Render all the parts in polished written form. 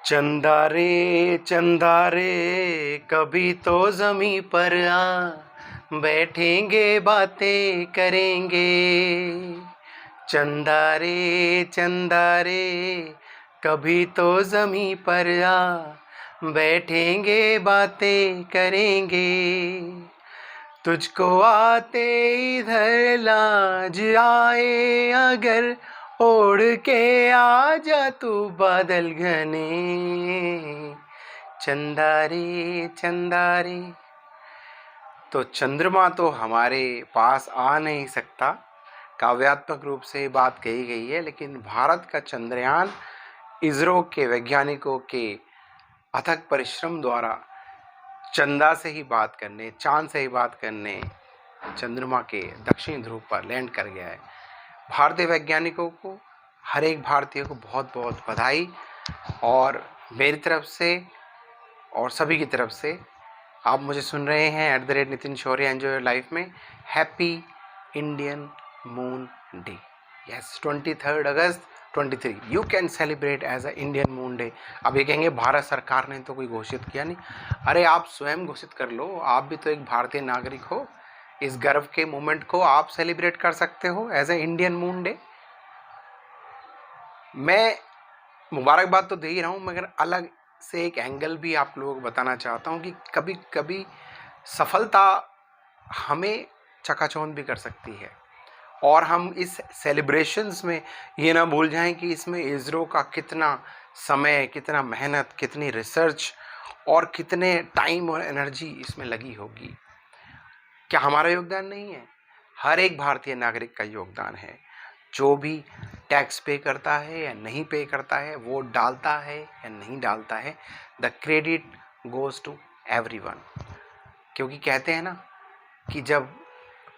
चंदा रे कभी तो जमी पर आ, बैठेंगे बातें करेंगे। चंदा रे कभी तो जमी पर आ, बैठेंगे बातें करेंगे। तुझको आते इधर लाज आए अगर, ओढ़ के आजा तू बादल घने। चंदा रे। तो चंद्रमा तो हमारे पास आ नहीं सकता, काव्यात्मक रूप से बात कही गई है, लेकिन भारत का चंद्रयान इसरो के वैज्ञानिकों के अथक परिश्रम द्वारा चंदा से ही बात करने, चांद से ही बात करने चंद्रमा के दक्षिणी ध्रुव पर लैंड कर गया है। भारतीय वैज्ञानिकों को, हर एक भारतीय को बहुत बहुत बधाई। और मेरी तरफ से और सभी की तरफ से, आप मुझे सुन रहे हैं @Nitin Shaurya enjoy your life में, happy Indian moon day. Yes, 23 अगस्त 23 you can celebrate as a Indian moon day. अब ये कहेंगे भारत सरकार ने तो कोई घोषित किया नहीं। अरे आप स्वयं घोषित कर लो, आप भी तो एक भारतीय नागरिक हो। इस गर्व के मोमेंट को आप सेलिब्रेट कर सकते हो as a Indian moon day. मैं मुबारकबाद तो दे ही रहा हूँ, मगर अलग से एक एंगल भी आप लोगों को बताना चाहता हूँ कि कभी कभी सफलता हमें चकाचौंध भी कर सकती है, और हम इस सेलिब्रेशंस में ये ना भूल जाएं कि इसमें इसरो का कितना समय, कितना मेहनत, कितनी रिसर्च और कितने टाइम और एनर्जी इसमें लगी होगी। क्या हमारा योगदान नहीं है? हर एक भारतीय नागरिक का योगदान है। जो भी टैक्स पे करता है या नहीं पे करता है, वोट डालता है या नहीं डालता है, the credit goes to everyone. क्योंकि कहते हैं ना कि जब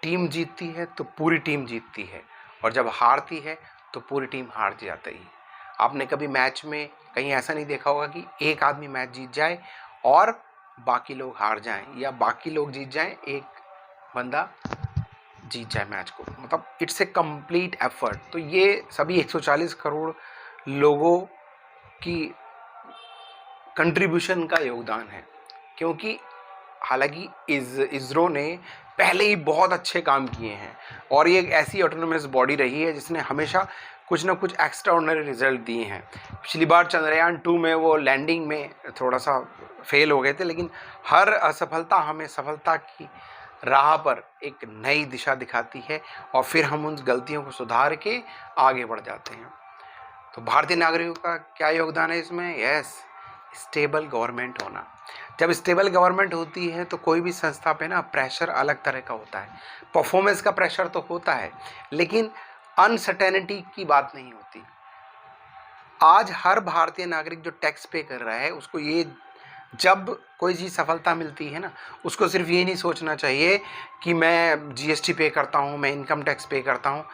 टीम जीतती है तो पूरी टीम जीतती है, और जब हारती है तो पूरी टीम हार जाती है। आपने कभी मैच में कहीं ऐसा नहीं देखा होगा कि एक आदमी मैच जीत जाए और बाकी लोग हार जाएं, या बाकी लोग जीत जाएं, एक बंदा जीत जाए मैच को। मतलब इट्स ए कंप्लीट एफर्ट। तो ये सभी 140 करोड़ लोगों की कंट्रीब्यूशन का योगदान है। क्योंकि हालांकि इसरो ने पहले ही बहुत अच्छे काम किए हैं, और ये एक ऐसी ऑटोनोमस बॉडी रही है जिसने हमेशा कुछ ना कुछ एक्स्ट्रा ऑर्डिनरी रिजल्ट दिए हैं। पिछली बार चंद्रयान 2 में वो लैंडिंग में थोड़ा सा फेल हो गए थे, लेकिन हर असफलता हमें सफलता की राह पर एक नई दिशा दिखाती है, और फिर हम उन गलतियों को सुधार के आगे बढ़ जाते हैं। तो भारतीय नागरिकों का क्या योगदान है इसमें? यस, स्टेबल गवर्नमेंट होना। जब स्टेबल गवर्नमेंट होती है तो कोई भी संस्था पे ना प्रेशर अलग तरह का होता है। परफॉर्मेंस का प्रेशर तो होता है, लेकिन अनसर्टेनिटी की बात नहीं होती। आज हर भारतीय नागरिक जो टैक्स पे कर रहा है, उसको ये, जब कोई चीज़ सफलता मिलती है ना, उसको सिर्फ ये नहीं सोचना चाहिए कि मैं जीएसटी पे करता हूँ, मैं इनकम टैक्स पे करता हूँ।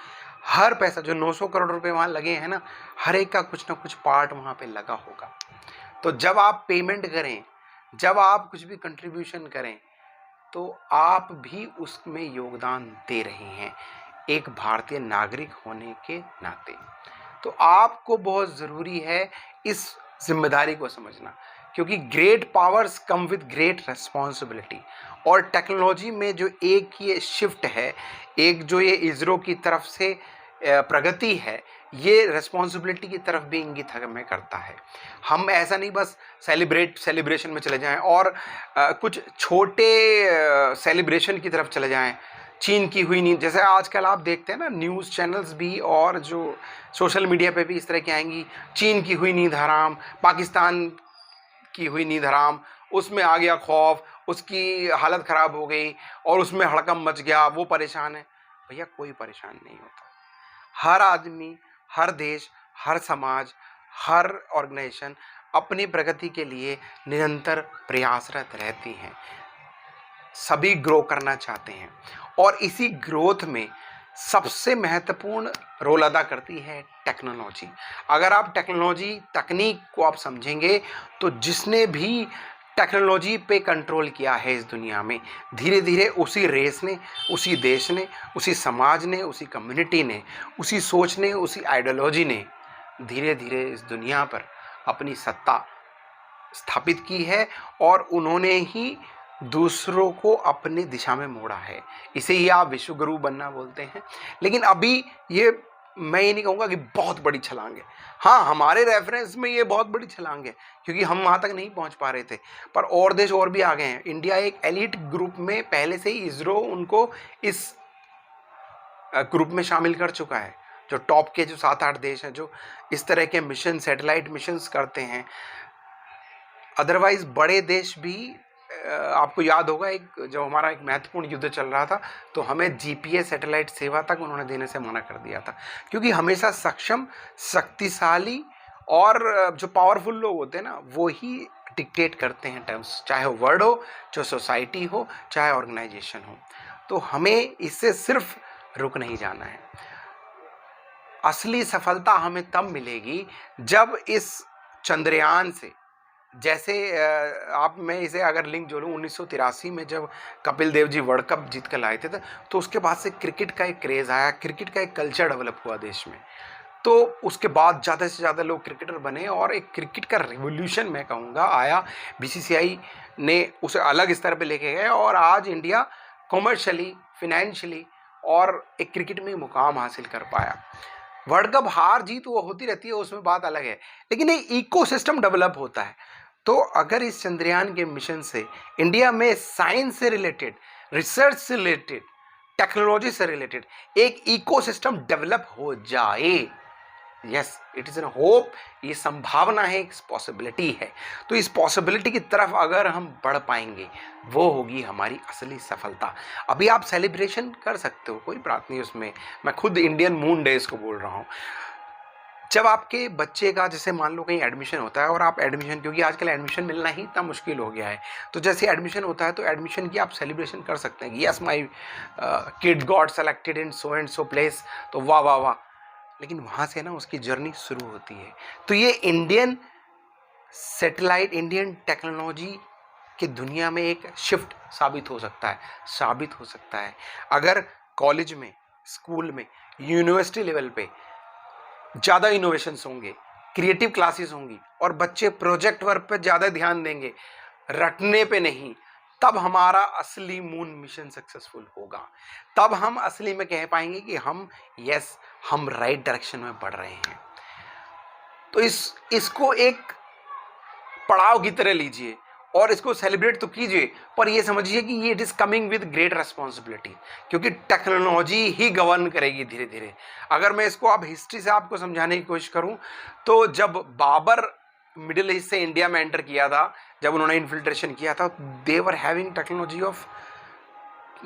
हर पैसा जो 900 करोड़ रुपए वहाँ लगे हैं ना, हर एक का कुछ ना कुछ पार्ट वहाँ पे लगा होगा। तो जब आप पेमेंट करें, जब आप कुछ भी कंट्रीब्यूशन करें, तो आप भी उसमें योगदान दे रहे हैं एक भारतीय नागरिक होने के नाते। तो आपको बहुत ज़रूरी है इस जिम्मेदारी को समझना, क्योंकि great powers come with great responsibility. और टेक्नोलॉजी में जो एक ये शिफ्ट है, एक जो ये इसरो की तरफ से प्रगति है, ये रिस्पॉन्सिबिलिटी की तरफ भी इंगित हमें करता है। हम ऐसा नहीं बस सेलिब्रेशन में चले जाएं और कुछ छोटे सेलिब्रेशन की तरफ चले जाएं। चीन की हुई नींद, जैसे आजकल आप देखते हैं ना, न्यूज़ चैनल्स भी और जो सोशल मीडिया पे भी इस तरह की आएंगी, चीन की हुई नींद हराम, पाकिस्तान की हुई नींद हराम, उसमें आ गया खौफ, उसकी हालत ख़राब हो गई और उसमें हड़कंप मच गया, वो परेशान है। भैया कोई परेशान नहीं होता। हर आदमी, हर देश, हर समाज, हर ऑर्गेनाइजेशन अपनी प्रगति के लिए निरंतर प्रयासरत रहती हैं। सभी ग्रो करना चाहते हैं, और इसी ग्रोथ में सबसे महत्वपूर्ण रोल अदा करती है टेक्नोलॉजी। अगर आप टेक्नोलॉजी, तकनीक को आप समझेंगे, तो जिसने भी टेक्नोलॉजी पे कंट्रोल किया है इस दुनिया में, धीरे धीरे उसी रेस ने, उसी देश ने, उसी समाज ने, उसी कम्युनिटी ने, उसी सोच ने, उसी आइडियोलॉजी ने धीरे धीरे इस दुनिया पर अपनी सत्ता स्थापित की है और उन्होंने ही दूसरों को अपनी दिशा में मोड़ा है। इसे ही आप विश्व गुरु बनना बोलते हैं। लेकिन अभी ये, मैं ये नहीं कहूँगा कि बहुत बड़ी छलांग है। हाँ, हमारे रेफरेंस में ये बहुत बड़ी छलांग है क्योंकि हम वहाँ तक नहीं पहुँच पा रहे थे, पर और देश और भी आगे हैं। इंडिया एक एलिट ग्रुप में पहले से ही, इसरो उनको इस ग्रुप में शामिल कर चुका है। जो टॉप के जो 7-8 देश हैं जो इस तरह के मिशन, सैटेलाइट मिशंस करते हैं। अदरवाइज बड़े देश भी, आपको याद होगा एक जब हमारा एक महत्वपूर्ण युद्ध चल रहा था तो हमें जीपीएस सैटेलाइट सेवा तक उन्होंने देने से मना कर दिया था, क्योंकि हमेशा सक्षम, शक्तिशाली और जो पावरफुल लोग होते हैं ना, वो ही डिक्टेट करते हैं टर्म्स, चाहे वो वर्ल्ड हो, चाहे सोसाइटी हो, चाहे ऑर्गेनाइजेशन हो। तो हमें इससे सिर्फ रुक नहीं जाना है। असली सफलता हमें तब मिलेगी जब इस चंद्रयान से, जैसे आप, मैं इसे अगर लिंक जोड़ूं, 1983 में जब कपिल देव जी वर्ल्ड कप जीत कर लाए थे तो उसके बाद से क्रिकेट का एक क्रेज़ आया, क्रिकेट का एक कल्चर डेवलप हुआ देश में। तो उसके बाद ज़्यादा से ज़्यादा लोग क्रिकेटर बने और एक क्रिकेट का रिवोल्यूशन मैं कहूँगा आया। बीसीसीआई ने उसे अलग स्तर पे लेके गए और आज इंडिया कॉमर्शियली, फिनेंशियली और एक क्रिकेट में मुकाम हासिल कर पाया। वर्ल्ड कप हार जीत वो होती रहती है, उसमें बात अलग है, लेकिन एक इकोसिस्टम डेवलप होता है। तो अगर इस चंद्रयान के मिशन से इंडिया में साइंस से रिलेटेड, रिसर्च से रिलेटेड, टेक्नोलॉजी से रिलेटेड एक इकोसिस्टम डेवलप हो जाए, yes, it is an hope, ये संभावना है, एक पॉसिबिलिटी है। तो इस पॉसिबिलिटी की तरफ अगर हम बढ़ पाएंगे, वो होगी हमारी असली सफलता। अभी आप सेलिब्रेशन कर सकते हो, कोई बात नहीं उसमें। मैं खुद इंडियन मून डेज को बोल रहा हूँ। जब आपके बच्चे का, जैसे मान लो कहीं एडमिशन होता है और आप एडमिशन, क्योंकि आजकल एडमिशन मिलना ही इतना मुश्किल हो गया है, तो जैसे एडमिशन होता है तो एडमिशन की आप सेलिब्रेशन कर सकते हैं कि yes my kid got selected in so and so place, तो वाह वाह वाह। लेकिन वहाँ से ना उसकी जर्नी शुरू होती है। तो ये इंडियन सैटेलाइट, इंडियन टेक्नोलॉजी की दुनिया में एक शिफ्ट साबित हो सकता है अगर कॉलेज में, स्कूल में, यूनिवर्सिटी लेवल पे ज़्यादा इनोवेशंस होंगे, क्रिएटिव क्लासेस होंगी और बच्चे प्रोजेक्ट वर्क पे ज़्यादा ध्यान देंगे, रटने पे नहीं, तब हमारा असली मून मिशन सक्सेसफुल होगा। तब हम असली में कह पाएंगे कि हम राइट डायरेक्शन में बढ़ रहे हैं। तो इसको एक पड़ाव की तरह लीजिए और इसको सेलिब्रेट तो कीजिए, पर ये समझिए कि ये it is coming with great responsibility, क्योंकि टेक्नोलॉजी ही गवर्न करेगी धीरे धीरे। अगर मैं इसको आप हिस्ट्री से आपको समझाने की कोशिश करूं, तो जब बाबर मिडिल ईस्ट से इंडिया में एंटर किया था, जब उन्होंने इन्फिल्ट्रेशन किया था, दे वर हैविंग टेक्नोलॉजी ऑफ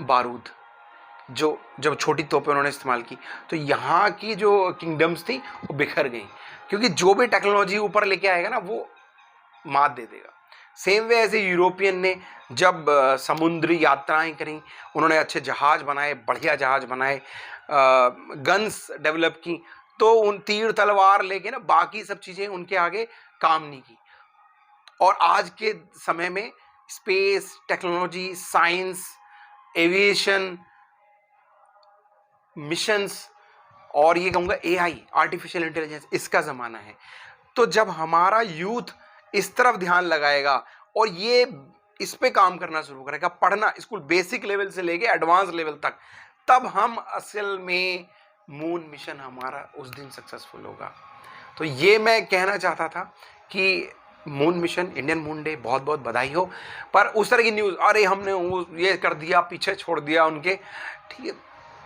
बारूद, जो जब छोटी तोपें उन्होंने इस्तेमाल की तो यहाँ की जो किंगडम्स थी वो बिखर गई, क्योंकि जो भी टेक्नोलॉजी ऊपर लेके आएगा ना वो मात दे देगा। सेम वे ऐसे यूरोपियन ने जब समुद्री यात्राएं करी, उन्होंने अच्छे जहाज बनाए, बढ़िया जहाज बनाए, गन्स डेवलप की, तो उन तीर तलवार लेके ना बाकी सब चीज़ें उनके आगे काम नहीं की। और आज के समय में space technology, science, aviation, missions और ये कहूँगा एआई, आर्टिफिशियल इंटेलिजेंस, इसका ज़माना है। तो जब हमारा यूथ इस तरफ ध्यान लगाएगा और ये इस पे काम करना शुरू करेगा, पढ़ना, स्कूल बेसिक लेवल से लेके एडवांस लेवल तक, तब हम असल में मून मिशन हमारा उस दिन सक्सेसफुल होगा। तो ये मैं कहना चाहता था कि moon mission, Indian moon day, बहुत बहुत बधाई हो। पर उस तरह की न्यूज़, अरे हमने वो ये कर दिया, पीछे छोड़ दिया उनके, ठीक है,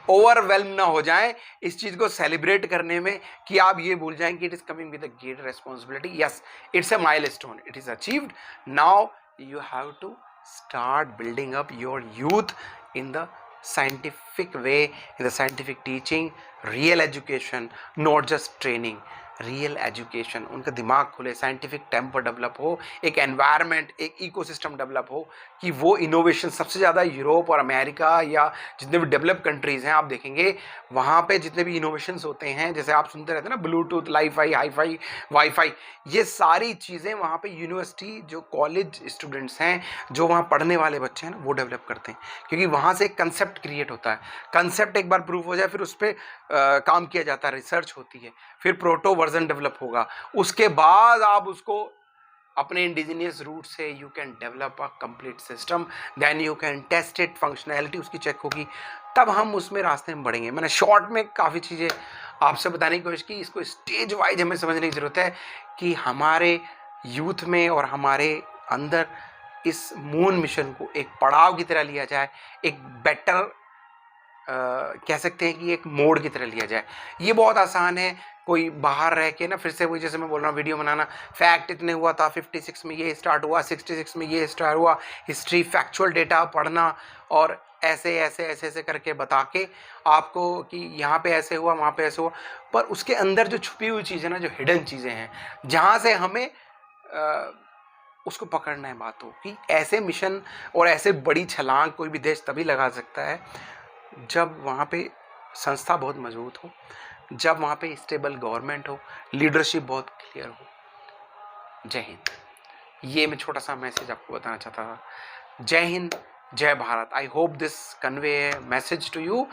ओवरवेल्म ना हो जाए इस चीज़ को सेलिब्रेट करने में कि आप ये भूल जाएं कि it is coming with a great responsibility. Yes, it's a milestone, it is achieved, now you have to start building up your youth in the scientific way, in the scientific teaching, real education, not just training, real education, उनका दिमाग खुले, scientific temper develop हो, एक environment, एक ecosystem develop हो कि वो innovation सबसे ज़्यादा यूरोप और अमेरिका या जितने भी डेवलप कंट्रीज़ हैं आप देखेंगे वहाँ पे जितने भी इनोवेशंस होते हैं, जैसे आप सुनते रहते हैं ना, ब्लूटूथ, लाईफाई, हाईफाई, वाईफाई, ये सारी चीज़ें वहाँ पे यूनिवर्सिटी, जो कॉलेज स्टूडेंट्स हैं, जो वहाँ पढ़ने वाले बच्चे हैं ना, वो डेवलप करते हैं, क्योंकि वहाँ से एक कंसेप्ट क्रिएट होता है। कंसेप्ट एक बार प्रूव हो जाए फिर उस पर काम किया जाता है, रिसर्च होती है, फिर प्रोटो वर्जन डेवलप होगा, उसके बाद आप उसको अपने इंडिजिनियस रूट से you can develop a complete system, then you can test it, functionality उसकी चेक होगी, तब हम उसमें रास्ते में बढ़ेंगे। मैंने शॉर्ट में काफ़ी चीज़ें आपसे बताने की कोशिश की, इसको स्टेज वाइज हमें समझने की ज़रूरत है कि हमारे यूथ में और हमारे अंदर इस मून मिशन को एक पड़ाव की तरह लिया जाए, एक बेटर कह सकते हैं कि एक मोड की तरह लिया जाए। ये बहुत आसान है, कोई बाहर रह के ना फिर से वही जैसे मैं बोल रहा हूँ वीडियो बनाना, फैक्ट इतने हुआ था, 56 में ये स्टार्ट हुआ, 66 में ये स्टार्ट हुआ, हिस्ट्री फैक्चुअल डेटा पढ़ना और ऐसे ऐसे ऐसे ऐसे करके बता के आपको कि यहाँ पे ऐसे हुआ वहाँ पे ऐसे हुआ, पर उसके अंदर जो छुपी हुई चीज़ें ना, जो हिडन चीज़ें हैं, जहाँ से हमें उसको पकड़ना है बात हो कि ऐसे मिशन और ऐसे बड़ी छलांग कोई भी देश तभी लगा सकता है जब वहाँ पे संस्था बहुत मजबूत हो, जब वहाँ पे स्टेबल गवर्नमेंट हो, लीडरशिप बहुत क्लियर हो। जय हिंद। ये मैं छोटा सा मैसेज आपको बताना चाहता था। जय हिंद, जय Bharat. I hope this convey message to you,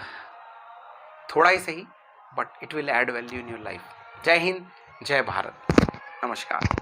थोड़ा ही सही, but it will add value in your life. जय हिंद, जय भारत, नमस्कार।